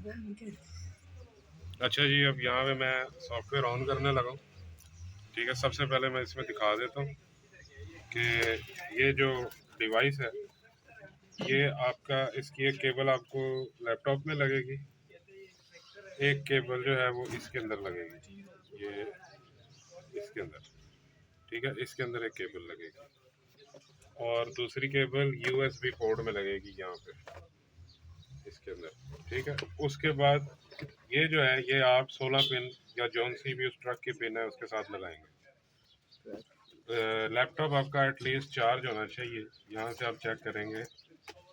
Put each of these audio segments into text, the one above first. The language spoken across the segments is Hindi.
अच्छा जी, अब यहाँ पे मैं सॉफ्टवेयर ऑन करने लगा हूँ। ठीक है, सबसे पहले मैं इसमें दिखा देता हूँ कि ये जो डिवाइस है, ये आपका, इसकी एक केबल आपको लैपटॉप में लगेगी, एक केबल जो है वो इसके अंदर लगेगी, ये इसके अंदर। ठीक है, इसके अंदर एक केबल लगेगी और दूसरी केबल यूएसबी पोर्ट में लगेगी यहाँ पे इसके अंदर। ठीक है, उसके बाद ये जो है, ये आप 16 पिन या जौन सी भी उस ट्रक की पिन है उसके साथ लगाएंगे। लैपटॉप आपका एटलीस्ट चार्ज होना चाहिए। यहाँ से आप चेक करेंगे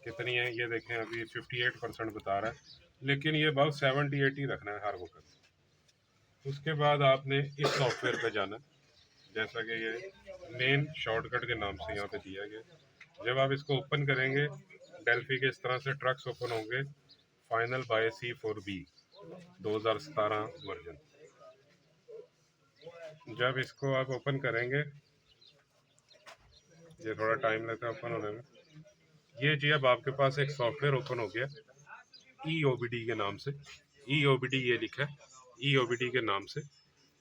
कितनी है, ये देखें अभी 58% बता रहा है, लेकिन ये बहुत 70-80 रखना है हर वक्त। उसके बाद आपने इस सॉफ्टवेयर पे जाना, जैसा कि ये मेन शॉर्टकट के नाम से यहाँ पे दिया गया। जब आप इसको ओपन करेंगे, डेल्फी के इस तरह से ट्रक्स ओपन होंगे, फाइनल बाय C4B 2017 वर्जन। जब इसको आप ओपन करेंगे, ये थोड़ा टाइम लगता है ओपन होने में। ये जी, अब आपके पास एक सॉफ्टवेयर ओपन हो गया EOBD के नाम से। EOBD ये लिखा है, EOBD के नाम से।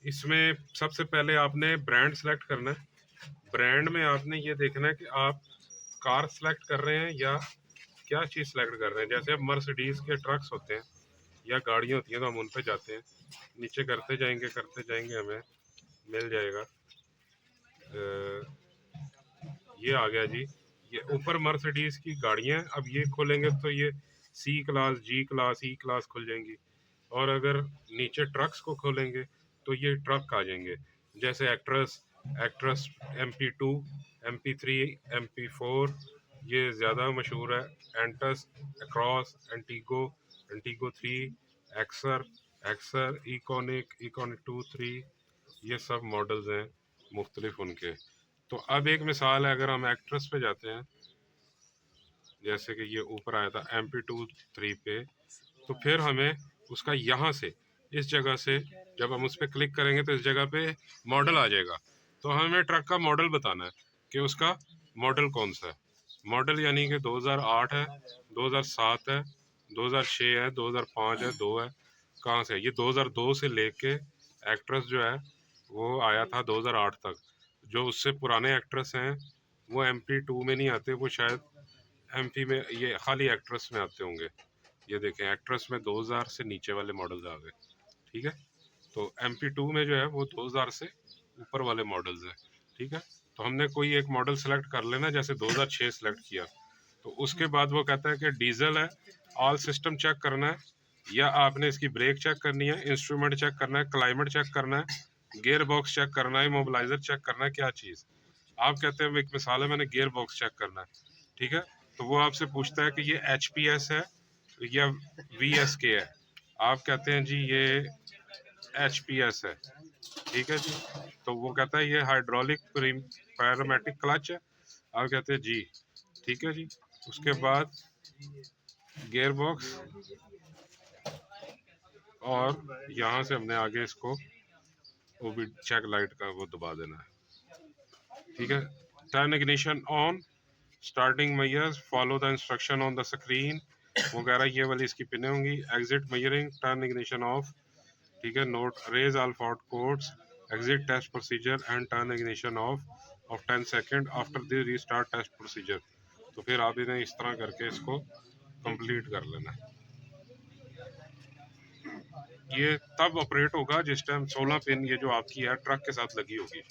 इसमें सबसे पहले आपने ब्रांड सेलेक्ट करना है। ब्रांड में आपने ये देखना है कि आप कार सेलेक्ट कर रहे हैं या क्या चीज़ सेलेक्ट कर रहे हैं। जैसे अब मर्सिडीज के ट्रक्स होते हैं या गाड़ियाँ होती हैं तो हम उन पे जाते हैं, नीचे करते जाएंगे हमें मिल जाएगा। ये आ गया जी, ये ऊपर मर्सिडीज की गाड़ियाँ। अब ये खोलेंगे तो ये C class, G class, E class खुल जाएंगी। और अगर नीचे ट्रक्स को खोलेंगे तो ये ट्रक आ जाएंगे, जैसे actress, actress MP2, MP3, MP4, ये ज़्यादा मशहूर है। एंटस, अक्रॉस, एंटीगो, एंटीगो 3, एक्सर, एक्सर, इकोनिक, इकोनिक 2, 3, ये सब मॉडल्स हैं मुख्तलिफ उनके। तो अब एक मिसाल है, अगर हम एक्ट्रेस पे जाते हैं, जैसे कि ये ऊपर आया था MP2 3 पे, तो फिर हमें उसका यहाँ से, इस जगह से जब हम उस पर क्लिक करेंगे तो इस जगह पे मॉडल आ जाएगा। तो हमें ट्रक का मॉडल बताना है कि उसका मॉडल कौन सा है। मॉडल यानी कि 2008 है, 2007 है, 2006 है, 2005 है, 2 है, कहाँ से है ये? 2002 से लेके एक्ट्रेस जो है वो आया था 2008 तक। जो उससे पुराने एक्ट्रेस हैं वो MP2 में नहीं आते, वो शायद MP में, ये खाली एक्ट्रेस में आते होंगे। ये देखें, एक्ट्रेस में 2000 से नीचे वाले मॉडल्स आ गए। ठीक है, तो MP2 में जो है वो 2000 से ऊपर वाले मॉडल्स हैं। ठीक है, तो हमने कोई एक मॉडल सेलेक्ट कर लेना, जैसे 2006 सेलेक्ट किया। तो उसके बाद वो कहता है कि डीजल है, ऑल सिस्टम चेक करना है, या आपने इसकी ब्रेक चेक करनी है, इंस्ट्रूमेंट चेक करना है, क्लाइमेट चेक करना है, गियर बॉक्स चेक करना है, मोबिलाइजर चेक करना है, क्या चीज़। आप कहते हैं, एक मिसाल है, मैंने गियर बॉक्स चेक करना है। ठीक है, तो वो आपसे पूछता है कि ये HPS है या VSK है। आप कहते हैं जी ये HPS है। ठीक है जी, तो वो कहता है ये हाइड्रोलिक पैरामेटिक क्लच है। आप कहते हैं जी, ठीक है जी। उसके बाद गियर बॉक्स, और यहाँ से हमने आगे इसको वो भी चेक लाइट का वो दबा देना है। ठीक है, turn ignition on, starting measures, follow the instruction on the screen वगैरह, ये वाली इसकी पिने होंगी। Exit measuring, turn ignition off. ठीक है, note raise all fault codes, exit test procedure and turn ignition off 10 second after the restart test procedure. तो फिर आप इन्हें इस तरह करके इसको कंप्लीट कर लेना है। ये तब ऑपरेट होगा जिस टाइम 16 पिन ये जो आपकी है ट्रक के साथ लगी होगी।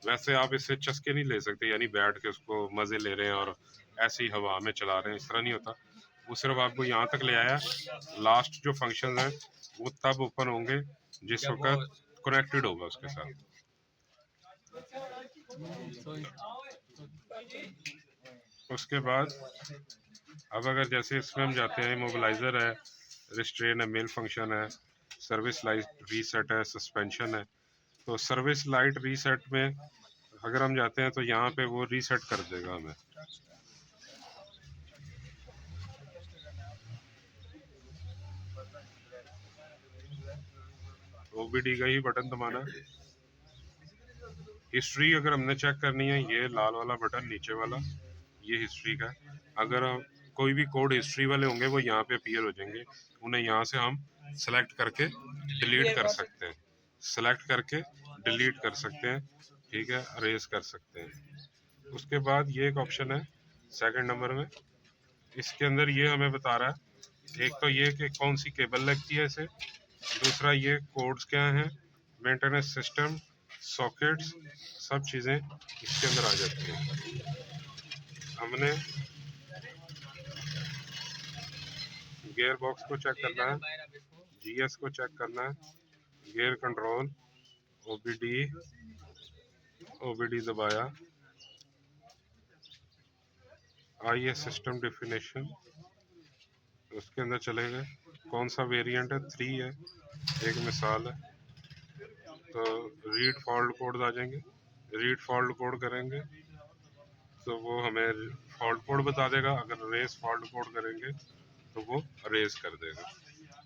वैसे आप इससे चस्के नहीं ले सकते, यानी बैठ के उसको मज़े ले रहे हैं और ऐसी हवा में चला रहे हैं, इस तरह नहीं होता। वो सिर्फ आपको यहाँ तक ले आया। लास्ट जो फंक्शन हैं वो तब ओपन होंगे जिस वक्त कनेक्टेड होगा उसके साथ। उसके बाद अब अगर जैसे इसमें हम जाते हैं, मोबिलाइजर है, रिस्ट्रेन है, मेल फंक्शन है, सर्विस लाइट रीसेट है, सस्पेंशन है। तो सर्विस लाइट रीसेट में अगर हम जाते हैं तो यहाँ पे वो रीसेट कर देगा हमें। OBD का ही बटन दबाना है। हिस्ट्री अगर हमने चेक करनी है, ये लाल वाला बटन नीचे वाला, ये हिस्ट्री का है। अगर कोई भी कोड हिस्ट्री वाले होंगे वो यहाँ पे अपीयर हो जाएंगे, उन्हें यहाँ से हम सेलेक्ट करके डिलीट कर सकते हैं, सेलेक्ट करके डिलीट कर सकते हैं, ठीक है, अरेज कर सकते हैं। उसके बाद ये एक ऑप्शन है सेकंड नंबर में, इसके अंदर ये हमें बता रहा है एक तो ये कि कौन सी केबल लगती है इसे, दूसरा ये कोड्स क्या हैं, मेंटेनेंस सिस्टम, सॉकेट्स, सब चीज़ें इसके अंदर आ जाती हैं। हमने गियर बॉक्स को चेक करना है, जीएस को चेक करना है, गियर कंट्रोल, ओबीडी, ओबीडी दबाया, आईए सिस्टम डेफिनेशन, उसके अंदर चले गए, कौन सा वेरिएंट है, 3 है, एक मिसाल है, तो रीड फॉल्ट कोड आ जाएंगे, रीड फॉल्ट कोड करेंगे तो वो हमें फॉल्ट कोड बता देगा, अगर रेस फॉल्ट कोड करेंगे तो वो रेस कर देगा,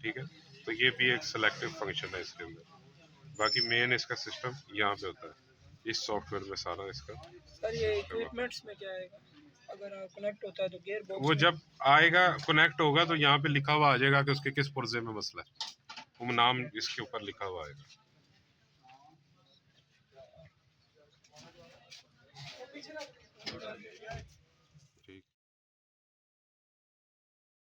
ठीक है। तो ये भी एक सिलेक्टिव फंक्शन है इसके अंदर। बाकी मेन इसका सिस्टम यहाँ पे होता है इस सॉफ्टवेयर में सारा इसका। सर ये इक्विपमेंट्स में क्या आएगा अगर कनेक्ट होता है तो गियर बॉक्स वो जब आएगा कनेक्ट होगा तो यहाँ पे लिखा हुआ आ जाएगा कि उसके किस पुर्जे में मसला है, वो नाम इसके ऊपर लिखा हुआ आएगा।